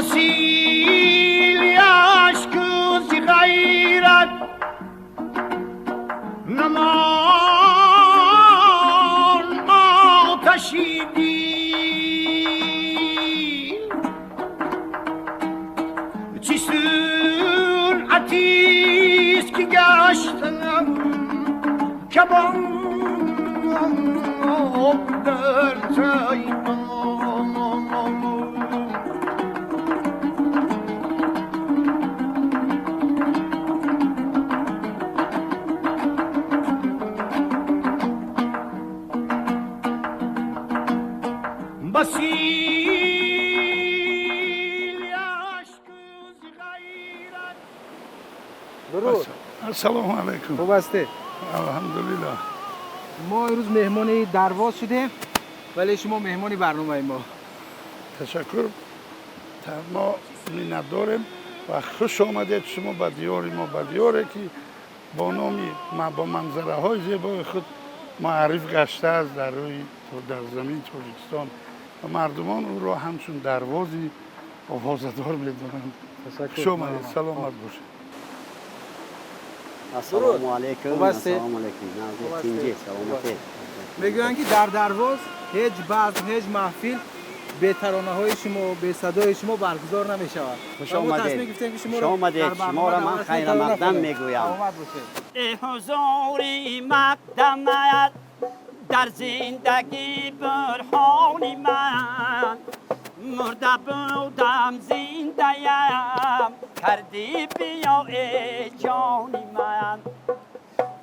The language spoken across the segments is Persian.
وسیلی عشق و زی غیرت نمان آتشی دیل چی سنعتیست که گشتم کباب در تایمان درود. السلام علیکم. خوب هستی؟ الحمدلله. ما امروز مهمان درواز شدیم ولی شما مهمانی برنامه ما. تشکر. ما منت داریم و خوش آمدید شما به دیار ما، به دیاری که با نامی با منظره های زیبای خود معرف گشته است در زمین تاجیکستان و مردمان او را همچون دروازی حفاظتدار می‌دانند. خوش آمدید. سلامت باشید. السلام علیکم. خوب هستی؟ السلام علیکم. نازی تینجی سلامتی. میگویند که در درواز هیچ بزم هیچ محفل به ترانه های شما به صدای شما برگزار نمی شود. خوش آمدید. خوش آمدید. شما را من خیر مقدم میگویم. ای حضوری مقدمت در زندگی برهانی من مرده بودم زنده‌ام کردی بیا ای جانی من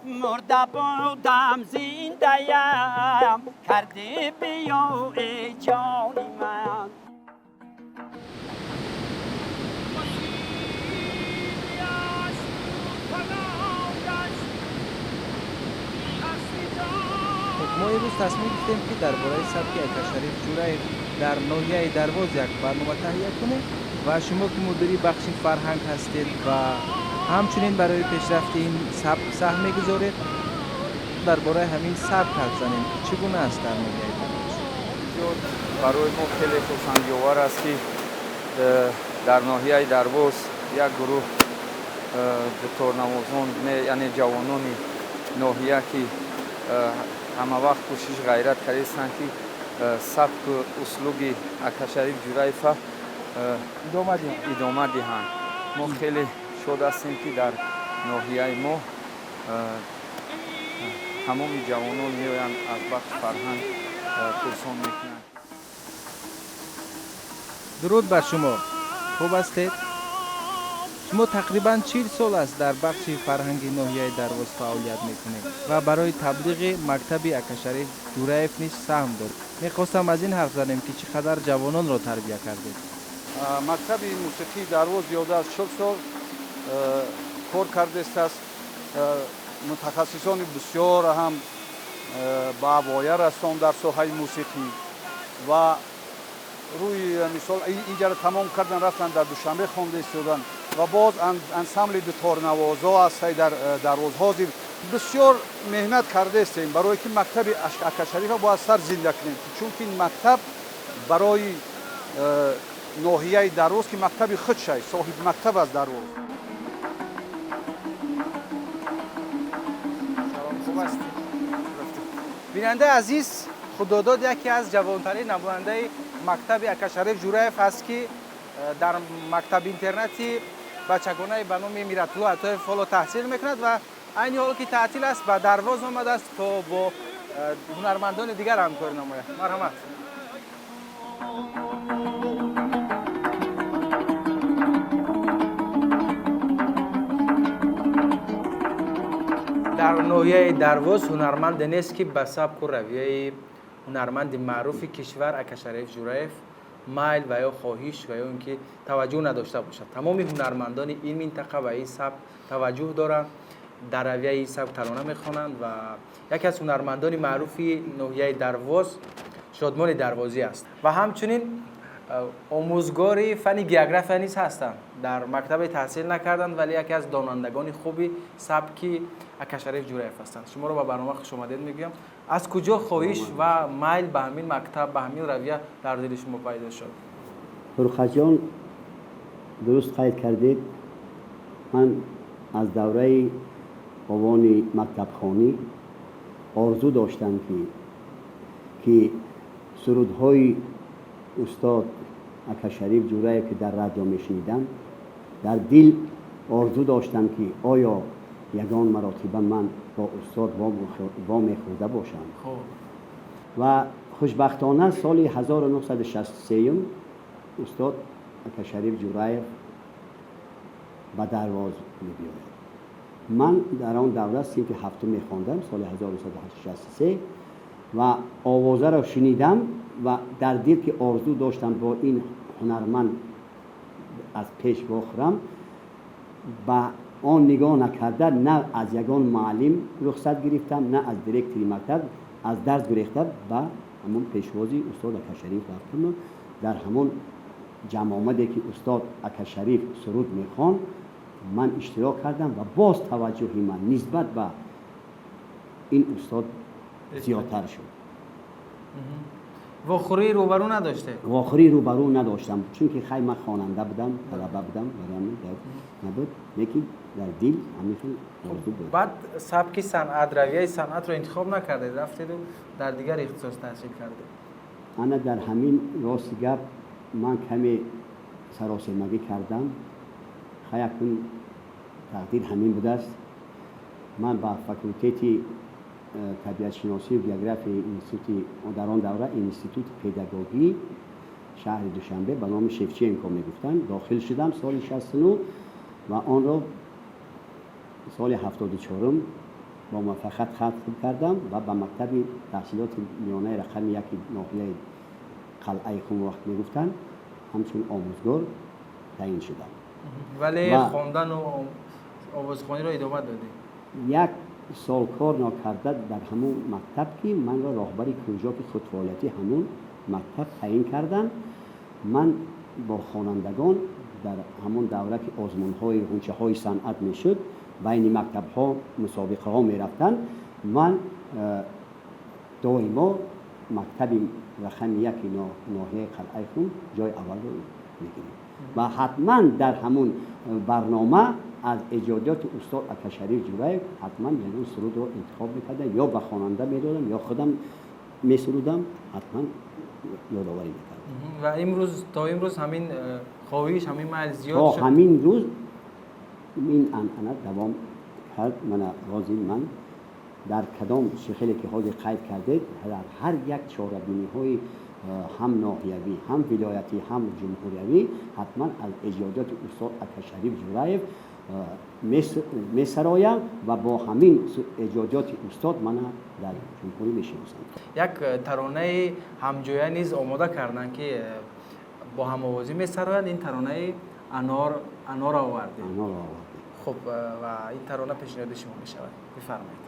مرده بودم زنده‌ام کردی بیا ای جانی من ما امروز تصمیم گرفتیم که درباره سبک اکاشریف جورای در ناحیه درواز یک برنامه تهیه کنیم و شما که مدیری بخش فرهنگ هستید و همچنین برای پیشرفت این سبک سهم می‌گذارید درباره همین سبک حرف زنیم چگونه است در ناحیه درواز. برای ما خیلی خوش‌آور است که در ناحیه درواز یک گروه دکترنوازان یعنی جوانان ناحیه که همه وقت کوشش غیرت کردند که سبک و اسلوب اکاشریف جورایف ادامه دهند. ما خیلی شاد هستیم که در ناحیه ما تمام جوانان میآیند از بخش فرهنگ کورسان میکنند. درود بر شما. خوب هستید؟ شما تقریباً 40 سال است در بخش فرهنگی ناحیه درواز فعالیت میکنید و برای تبلیغ مکتب اکاشریف جورایف نیز سهم دارید. میخواستم از این حرف زنیم که چقدر جوانان را تربیت کردید. مکتب موسیقی درواز زیاده از 40 سال کار کرده است. متخصصان بسیار هم با اوایه رسان در ساحه موسیقی و روی مثال اینجا را تمام کردن رفتن در دوشنبه خوانده ایستادن و باز انسمبل دتارنوازا است در درواز حاضر بسیار مهنت کرده استیم برای که مکتب اکاشریف باید سر زنده کنیم چون که این مکتب برای ناحیه درواز که مکتب خود شد صاحب مکتب از درواز. بیننده عزیز خداداد یکی از جوانترین نماینده مکتب اکاشریف جورایف است که در مکتب اینترنتی بچگانه به نام میرتلو عطای فالو تحصیل میکند و این حال که تعطیل است به درواز آمده است تا با هنرمندان دیگر همکاری نماید. مرحمت. در ناحیه درواز هنرمند نیست که به سبک و رویه هنرمند معروف کشور اکاشریف جورایف مایل و یا خواهش و یا اینکه توجه نداشته باشد. تمام هنرمندان این منطقه و این سبک توجه دارند، در رویه این سبک ترانه میخوانند و یکی از هنرمندان معروف ناحیه درواز شادمان دروازی است و همچنین آموزگار فن گیوگرافی نیز هستند. در مکتب تحصیل نکردند ولی یکی از دانندگان خوبی سبکی اکاشریف جورایف هستند. شما رو به برنامه خوش آمدید میگم. از کجا خواهش و میل به همین مکتب به همین رویه در دل شما پیدا شد؟ فرخجان درست قید کردید. من از دوره عنوان مکتب خوانی آرزو داشتم که سرودهای استاد اکا شریف جورایی که در رادیو میشنیدم، در دل آرزو داشتم که آیا یگان مراتبه من با استاد وامی خورده باشم. و خوشبختانه سال 1963 استاد اکا شریف جورایف به درواز می‌بیاید. من در آن دوره صنف هفتم می‌خواندم سال 1963 و آوازه را شنیدم و در دل که آرزو داشتم با این هنرمند از پیش بخورم، با آن نگاه نکرده، نه از یگان معلم رخصت گرفتم نه از دیرکتوری مکتب، از درس گریختم به همون پیشوازی استاد اکا شریف رفتم. در همون جمع آمده که استاد اکا شریف سرود میخوان من اشتراک کردم و باز توجه من نسبت به این استاد زیادتر شد. واخوری روبرو نداشته؟ واخوری روبرو نداشتم، چون که خیلی من خواننده بودم، طلبه بودم، نبود، لیکن در دل همیشه آرزو بود. بعد سبک صنعت، رویه صنعت رو انتخاب نکردید، رفتید و در دیگر اختصاص تحصیل کردید؟ انا در همین راست گپ من کمی سراسیمگی کردم. خیلی کن تقدیر همین بوده است. من با فاکولته طبیعت شناسی و جغرافی انستیتوت در آن دوره انستیتوت پداگوژی شهر دوشنبه به نام شفچنکو میگفتن داخل شدم سال 69 و آن را سال 74 با موفقیت ختم کردم و به مکتب تحصیلات میانه رقم یک ناحیه قلعه خون وقت میگفتن همچون آموزگار تعیین شدم. ولی خواندن و آوازخوانی را ادامه دادی؟ یک سال کار نکرده در همون مکتب که من را راهبری کروژاک خودفعالیتی همون مکتب تعیین کردن. من با خوانندگان در همون دوره که آزمون‌های غنچه‌های صنعت میشد بین مکتب‌ها مسابقه‌ها میرفتن، من دائما مکتب رقم یک ناحیه قلعه خون جای اول رو میگیریم و حتما در همون برنامه از ایجادات استاد اکا شریف جورایف حتما یعنی سرود رو انتخاب میکردم، یا به خواننده میدادم یا خودم میسرودم، حتما یادآوری میکردم. و امروز تا امروز همین خواهش، همین میل زیاد شد؟ همین روز این انعنه دوام کرد. من در کدام شکلی که حاضر قید کرده در هر یک چاره‌بینی های هم ناحیوی هم ولایتی هم جمهوریوی حتما از ایجادات استاد اکا شریف جورایف میسرایم و با همین ایجادات استاد من در جمهوری میشناسم. یک ترانه همجویه نیز آماده کردن که با هم‌آوازی میسراید. این ترانه انار آورده. خب و این ترانه پیشنهاد شما میشود، بفرمایید.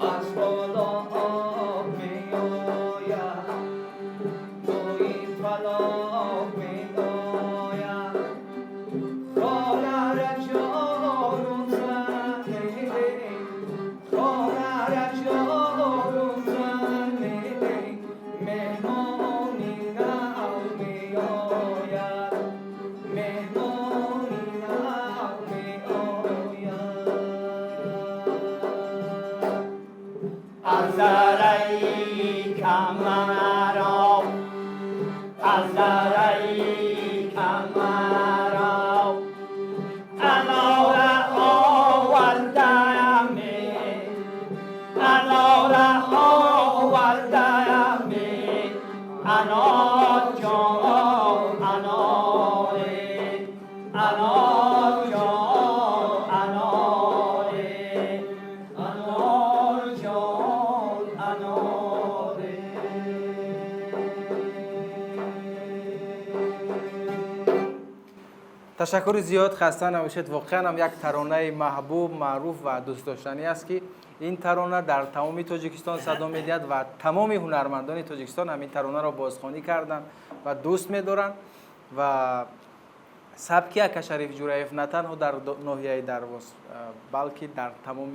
As ای کمرا ای کمرا انا را آوردم انا را آوردم انا جان انا انا جان انا انا جان انا تشکر زیاد، خسته نباشید. واقعا هم یک ترانه محبوب، معروف و دوست داشتنی است که این ترانه در تمام تاجیکستان صدا می‌دهد و تمام هنرمندان تاجیکستان هم این ترانه را بازخوانی کردند و دوست می‌دارند و سبک اکا شریف جوریف نه تنها در ناحیه درواز بلکه در تمام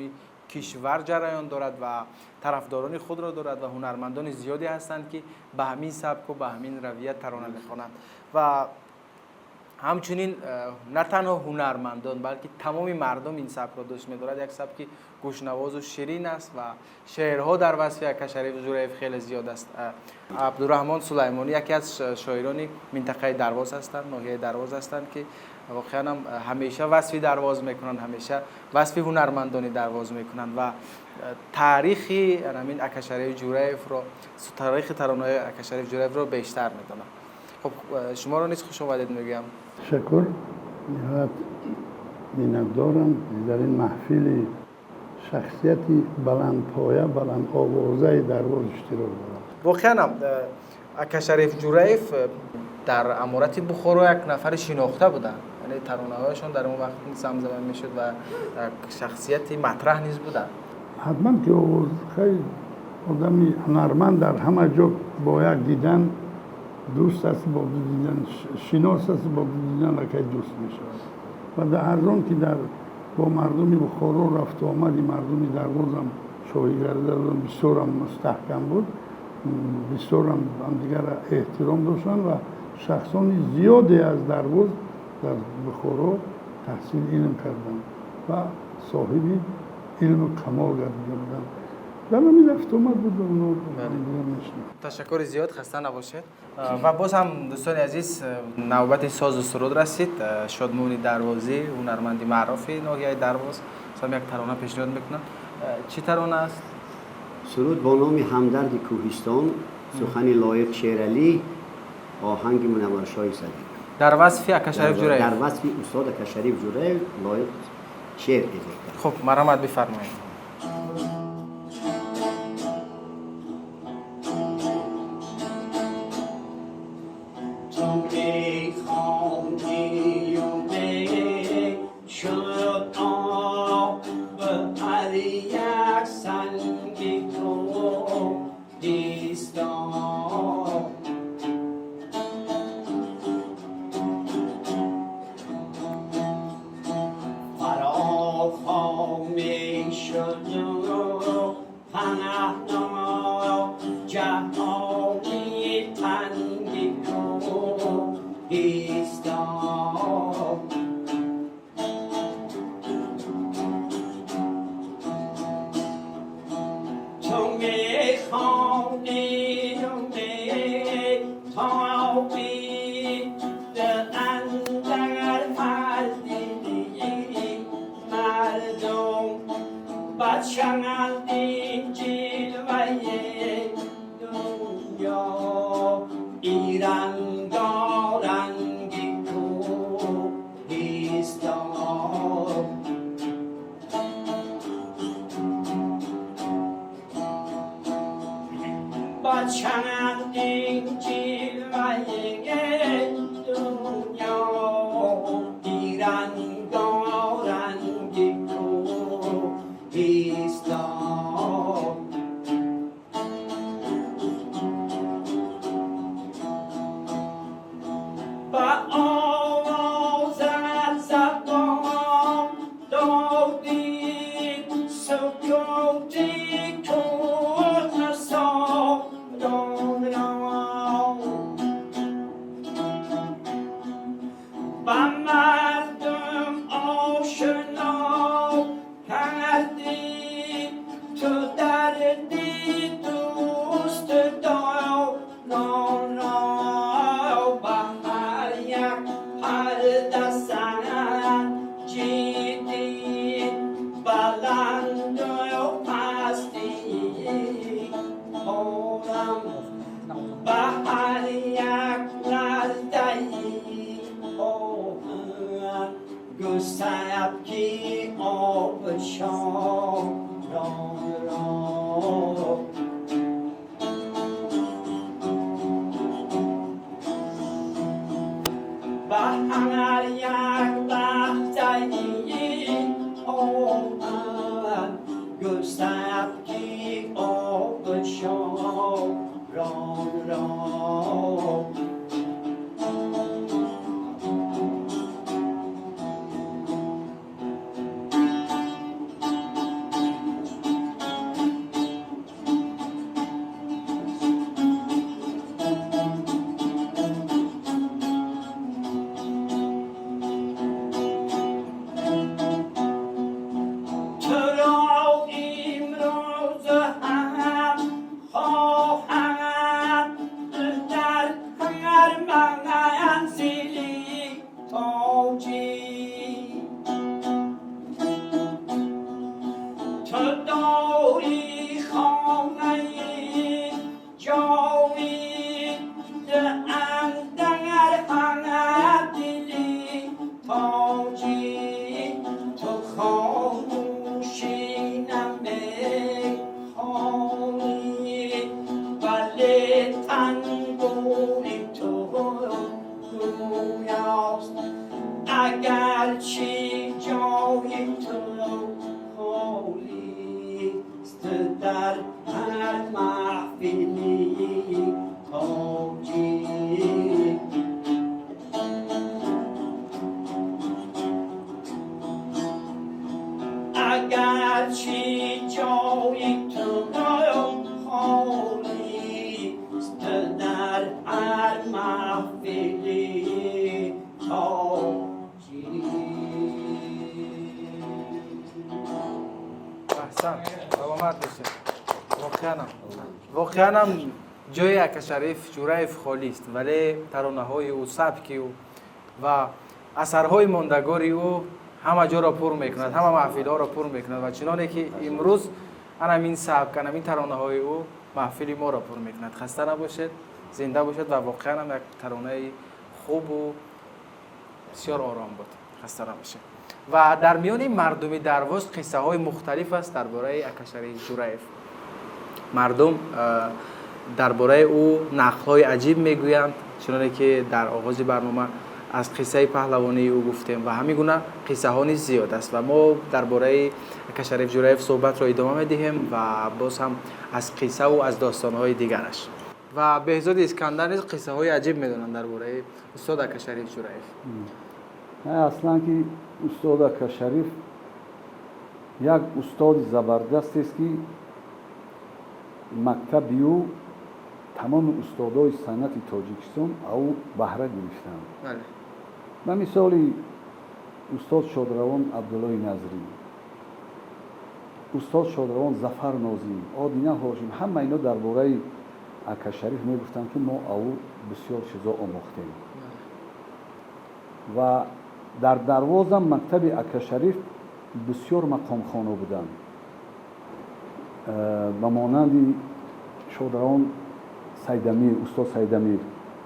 کشور جریان دارد و طرفداران خود را دارد و هنرمندان زیادی هستند که به همین سبک و به همین رویه ترانه می‌خوانند و همچنین نه تنها هنرمندان بلکه تمام مردم این سبک را دوست می‌دارند. یک سبک گوشنواز و شیرین است و شعرها در وصف اکا شریف جوریف خیلی زیاد است. عبدالرحمن سلیمانی یکی از شاعران منطقه درواز هستند، ناحیه درواز هستند که واقعا هم همیشه وصف درواز میکنند، همیشه وصف هنرمندان درواز میکنند و تاریخ همین اکا شریف جوریف را، تاریخ ترانه اکا شریف جوریف را بیشتر میدونند. خب شما رو نیز خوش آمدید میگم. تشکر. نهایت می‌دارم در این محفل شخصیتی بلند پایه، بلند آوازه درواز اشتراک دارم. واقعا اکا شریف جوریف در امارت بخارا یک نفر شناخته بودند، یعنی ترانه‌هایشان در اون وقت زمزمه میشد و شخصیت مطرح نیز بودند. حتما که آواز خیلی آدمی هنرمند در همه جا با یک دیدن دوست است، با دیدن شناس است، با دیدن لکه دوست میشه و در هر زمان که در با مردمی بخارا رفت و آمدی، مردمی درواز هم شاهیگری دادن، بسیار هم مستحکم بود، بسیار هم دیگر احترام داشتن و شخصان زیادی از درواز در بخارا تحصیل علم کردن و صاحبی علم کمال گردیده بودن. در همین رفت آمد بود و اونا میشنم. تشکر زیاد، خسته نباشید. و باز هم دوستان عزیز نوبت ساز و سرود رسید. شادمانی دروازی هنرمندی معروف ناحیه درواز یک ترانه پیشنهاد میکنم. چی ترانه است؟ سرود با نام همدرد کوهستان، سخن لایق شیرعلی، آهنگ منور شاه صدیق. در وصف اکا شریف جوریف. در وصف استاد اکا شریف جوریف لایق شعر اضافه. خب مرحمت بفرمایید. صدا را بهر یک پرده سنگ جیدی بلند و پستی آرم بهر یک نردهی آهن گستب کی آب شام را بهر یک لحظه‌ای آمد گستب کی آب شام را اگر چی جای تو خالیست در هر محفلی تاجی اگر چی جای تو خالیست در هر محفلی تاجی. احسن سلامت بشه. واقعا هم جای اکا شریف جوریف خالی است، ولی ترانه های او، سبکی او و اثرهای ماندگاری او همه جا را پر میکند، همه محفل ها را پر میکند و چنانه که امروز این سبک، این ترانه های او محفل ما را پر میکند. خسته نباشید، زنده باشید و واقعا هم یک ترانه خوب و بسیار آرام بود. خسته نباشید. و در میان مردم درواز قصه های مختلف است درباره اکا شریف جوریف. مردم درباره او نقل های عجیب میگویند، چنانه که در آغاز برنامه از قصه پهلوانی او گفتیم و همین گونه قصه ها نیز زیاد است و ما درباره اکا شریف جوریف صحبت را ادامه میدهیم و باز هم از قصه و از داستان های دیگرش. و بهزاد اسکندر نیز قصه های عجیب میدونن درباره استاد اکا شریف جوریف. نه اصلا که استاد اکا شریف یک استاد زبردست است که مکتبی او تمام استادای صنعت تاجیکستان او بهره گرفتند. بله. به مثالی استاد شادروان عبدالله نظری، استاد شادروان ظفر نازی، آدینه هاشم، همه اینا درباره اکا شریف میگفتند که ما او بسیار چیزا آموختیم. و در درواز هم مکتب اکا شریف بسیار مقام خانه بودند. به مانند شادروان سیدامیر، استاد سیدامیر،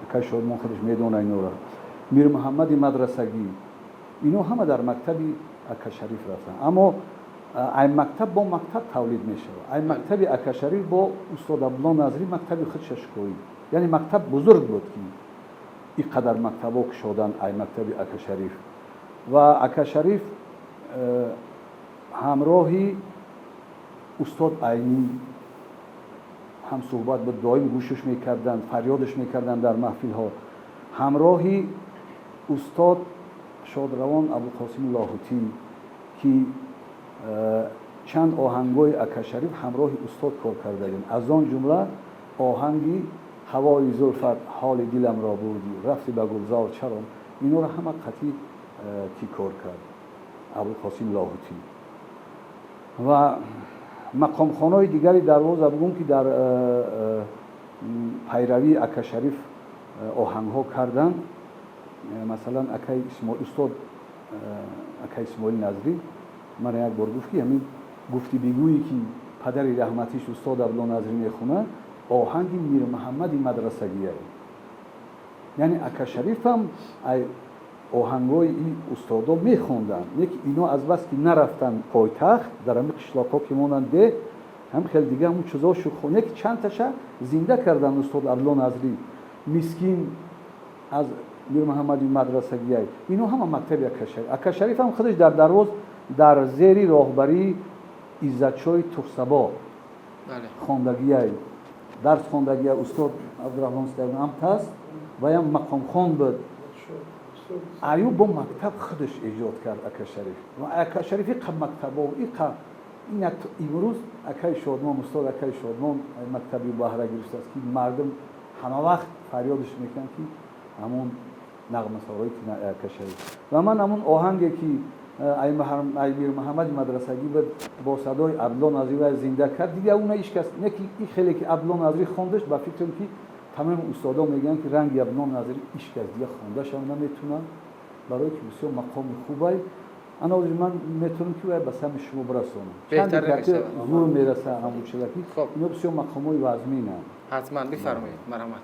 اکا شادمان خودش میدونه اینا را، میر محمد مدرسگی، اینا همه در مکتب اکا شریف رفتن. اما این مکتب با مکتب تولید میشه. این مکتب اکا شریف با استاد عبدالله نظری مکتب خود ششکویی، یعنی مکتب بزرگ بود که اینقدر مکتبا کشادن این مکتب اکا شریف. و اکا شریف همراهی استاد عینی هم صحبت بود، دائم گوشش میکردند، فریادش میکردند در محفل ها. همراهی استاد شادروان ابوالقاسم لاهوتی که چند آهنگای اکا شریف همراه استاد کار کردیم. از آن جمله آهنگی هوای زلفت حال دلم را بردی، رفتی به گلزار چرام، اینا را همه قطعی کی کار کرد ابوالقاسم لاهوتی. و مقام خانه‌های دیگری در واز بگم که در пайравии ака шариф оҳангҳо карданд. Масалан устод ака исмоил назрӣ мара як бор гуфт ки ҳамин гуфти бигӯе ки падари раҳматиш устод абдулло назрӣ мехонад оҳанги мир муҳаммади мадрасагия. яъне ака шарифам оҳангҳои ин устодо мехонданд. ино аз бас ки нарафтанд пойтахт дар ҳамин қишлоқҳо ки монанд де ҳам хел дига ҳамун чизошу хоне ки чандташа зинда карданд устод абдулло назрӣ, мискин аз мир муҳаммади мадрасагия. ино ҳама мактаби ака шарифам худаш дар дарвоз дар зери роҳбарии иззатшоҳи тухсабо хондагия дарс хондагия устод абдураҳмон стаҳимамт аст ва ям мақомхон буд. аю бо мактаб худаш эҷод кард ака шариф. ака шариф иқа мактабо имрӯз акаи шодмон устод акаи шодмон мактаби баҳра гирифтааст ки мардум ҳама вақт фарёдаш мекунанд ки ҳамун нағмасорои ака шариф. ва ман ҳамун оҳанге ки ай мир муҳаммади мадрасагӣ буд бо садои абдулло назрӣ ва зинда кард дига уна ишкас не ки ин хеле ки абдулло назрӣ хондаш ба фикрам ки тамоми устодо мегӯянд ки ранги абдулло назрӣ ишкас дига хондашам наметунам барое ки бисёр мақоми хубай анозир ман метавонам ки ба сами шумо бирасонам. чанди зур мераса ҳамун чиза ки ино бисёр мақомҳои вазминанд. ҳатман бифармоед. марҳамат.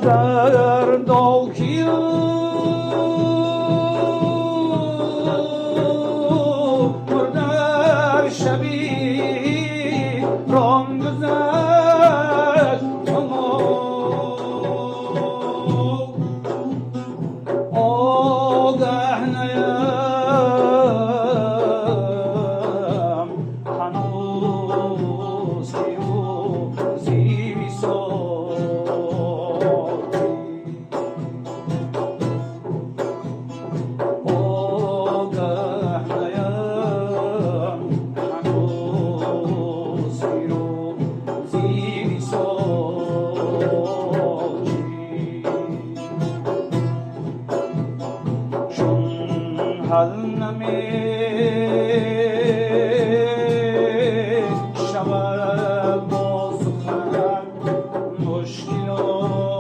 در داکی حل نمی شود با سخن مشکلاتی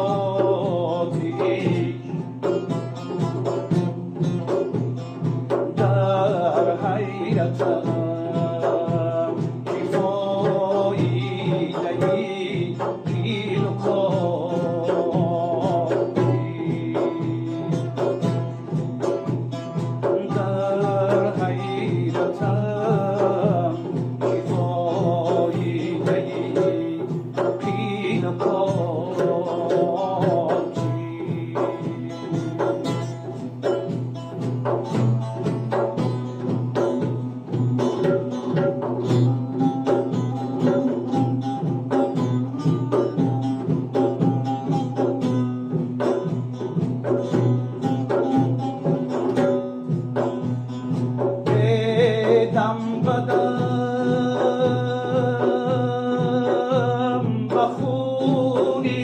در حیرتم که فایده گیر و کاری در حیرتم که فایده گیر و بدم بدم بخونی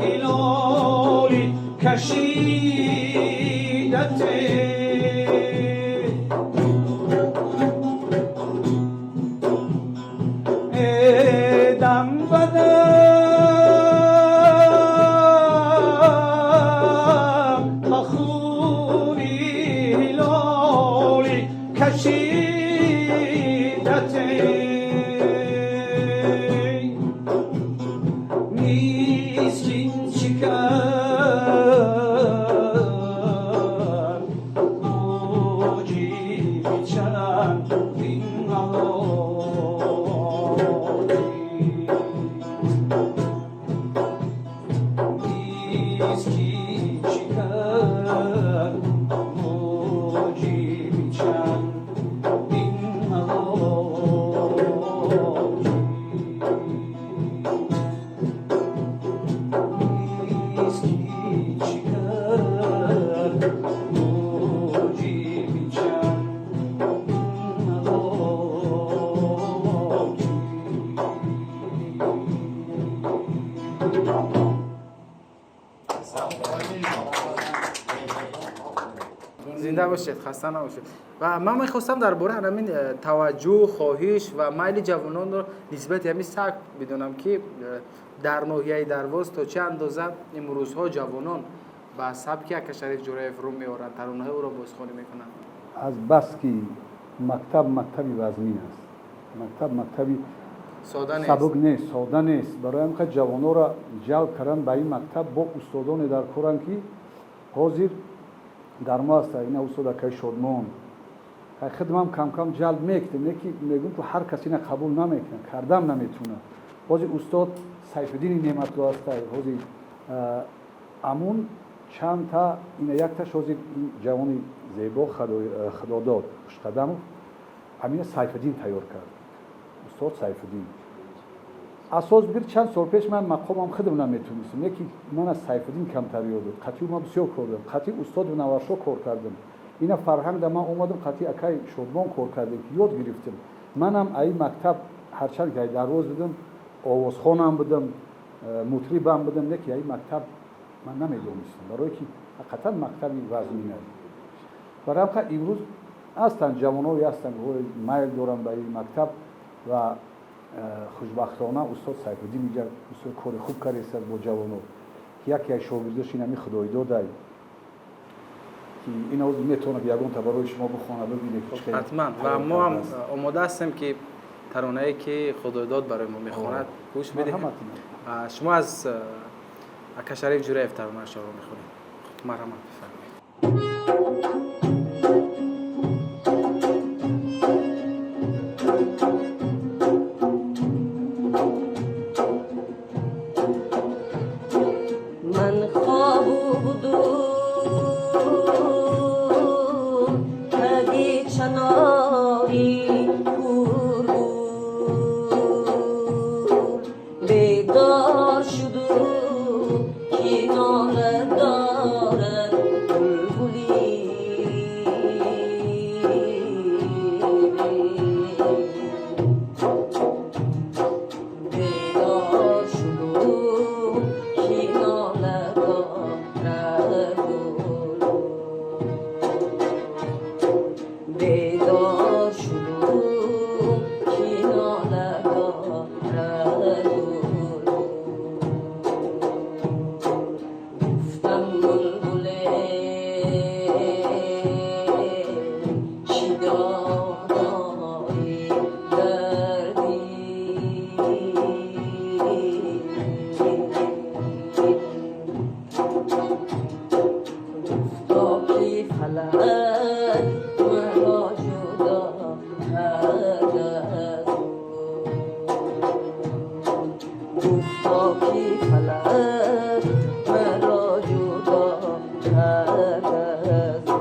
هلالی کشیدته بدم بدم بخونی هلالی کشیدته میسکین شکر موجی میچنم این حلالی میسکین شکر موجی میچنم این حلالی میسکین شکر موجی میچنم این زنده باشید، خسته نباشید. و من میخواستم درباره همین توجه، خواهش و میل جوانان رو نسبت همین سبک بدونم که در ناحیه درواز تا چه اندازه امروز ها جوانان با سبک اکاشریف جورایف رو میارن، ترانه او رو بازخوانی میکنن. از بس که مکتبی وزمین است، مکتبی ساده نیست. سبک نیست، ساده نیست. برای همین جوانان را جلب کردن به این مکتب با استادان در کورن که حاضر در ما است. این استاد که شادمان خدمم کم کم جلب میکنه، میگم تو هر کسی نه قبول نمیکنه، کردم نمیتونه. حاضر استاد سیفالدین نعمت‌الله است، حاضر امون چند تا این یک تاش حاضر این جوان زیبا خداداد خوشقدم امین سیفالدین تیار کرد. استاد سیفالدین اساس بیر چند سال پیش من مقامم خودم نمیتونستم، یکی من از سیفالدین کمتر یاد بود. قطعی ما بسیار کردم، قطعی استاد و نوارشا کار کردم. اینا فرهنگ من اومدم قطعی اکای شادمان کار کردم که یاد گرفتم. منم ای مکتب هرچند که درواز بودم، آوازخوانم بودم، مطربم بودم، یکی ای مکتب من نمیدونستم، برای که حقیقتا مکتبی وزمینه. برای همین امروز هستن جوانایی هستن که میل دارن به این مکتب و خوشبختانه استاد سیفالدین میگه استاد کار خوب کرده است با جوانان. یکی از شاگرداش اینمی خدای داده که این اوز میتونه یگان تا برای شما بخونه ببینه که حتما و ما هم آماده هستیم که ترانه‌ای که خدای داد برای ما میخواند گوش بدیم. شما از اکاشریف جورایف ترانه‌اش رو میخونید. مرحمت بفرمایید. من خواب بودم که چناری کور بود، بیدار شدم که ناله دارد بلبلی فلک مرا جدا کرد از او. گفتا که فلک مرا جدا کرد از او.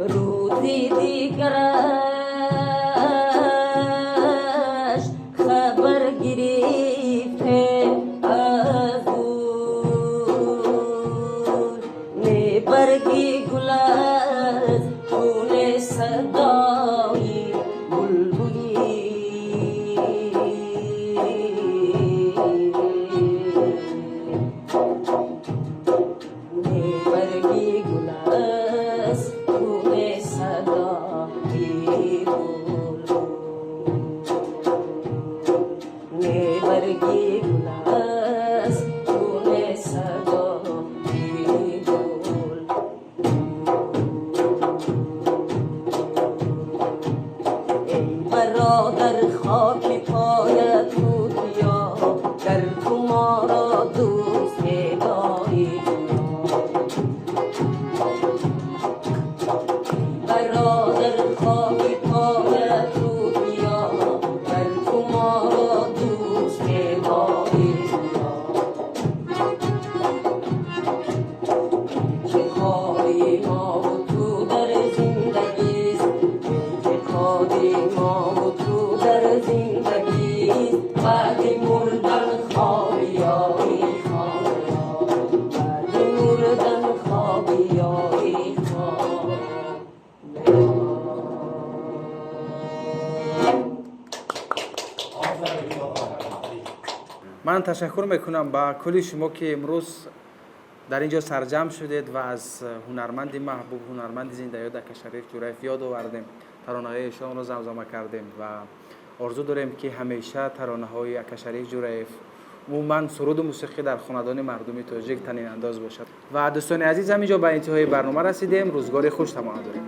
روزی دیگرش خبر گرفته از او، نه برگی گل از خون صدای بلبلی، نه برگی گل از خون صدای بلبل، نه برگی گل از خون صدای بلبل. ای برادر خاک پایت بود یا گر تو ما را دوست داری، برادر خاک پایت بود یا گر تو ما را دوست داری، چه کاری ما و تو در زندگی، چه کاری ما و تو در زندگی، بعد مردن خوابیایی خواب، بعد مردن خوابیایی خواب. من تشکر میکنم با کلی شما که امروز در اینجا سرجم شدید و از هنرمند محبوب، هنرمند زنده یاد اکاشریف جوریف یاد آوردیم، ترانه‌های ایشان رو زمزمه کردیم و آرزو داریم که همیشه ترانه‌های اکاشریف جوریف، عموما سرود و موسیقی در خاندان مردمی تاجیک تنین انداز باشد. و دوستان عزیز، همینجا به انتهای برنامه رسیدیم. روزگار خوش تمام داریم.